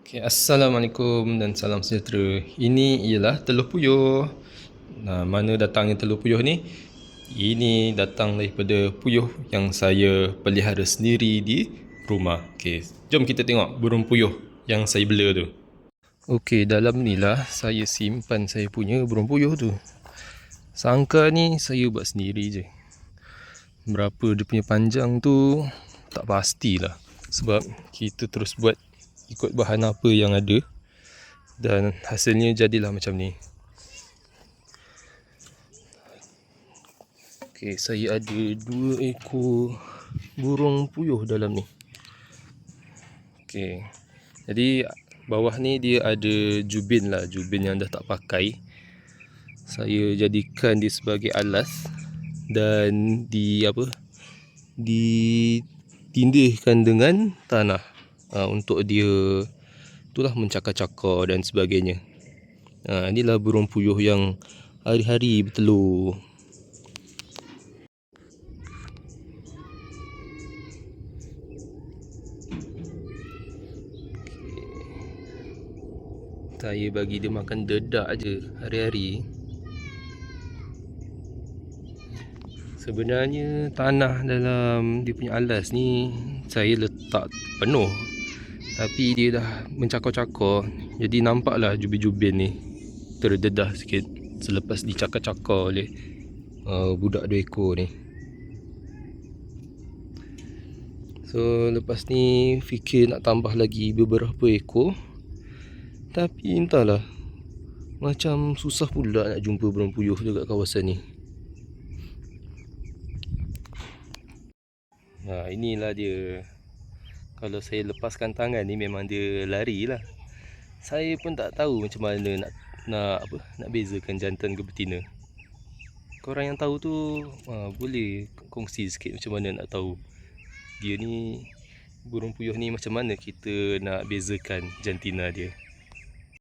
Okay, Assalamualaikum dan salam sejahtera. Ini ialah telur puyuh. Nah, mana datangnya telur puyuh ni? Ini datang daripada puyuh yang saya pelihara sendiri di rumah. Okay, jom kita tengok burung puyuh yang saya bela tu. Okay, dalam ni lah saya simpan saya punya burung puyuh tu. Sangka ni saya buat sendiri je. Berapa dia punya panjang tu tak pastilah. Sebab kita terus buat ikut bahan apa yang ada dan hasilnya jadilah macam ni. Okay, saya ada 2 ekor burung puyuh dalam ni. Okay, jadi bawah ni dia ada jubin lah, jubin yang dah tak pakai. Saya jadikan dia sebagai alas dan ditindihkan dengan tanah untuk dia itulah mencakar-cakar dan sebagainya. Inilah burung puyuh yang hari-hari bertelur. Saya bagi dia makan dedak je hari-hari. Sebenarnya tanah dalam dia punya alas ni saya letak penuh, tapi dia dah mencakar-cakar. Jadi nampaklah jubin-jubin ni terdedah sikit selepas dicakar-cakar oleh budak 2 ekor ni. So lepas ni fikir nak tambah lagi beberapa ekor, tapi entahlah, macam susah pula nak jumpa burung puyuh dekat kawasan ni. Inilah dia. Kalau saya lepaskan tangan ni memang dia lari lah. Saya pun tak tahu macam mana nak bezakan jantan ke betina. Korang yang tahu tu boleh kongsi sikit macam mana nak tahu dia ni, burung puyuh ni, macam mana kita nak bezakan jantina dia.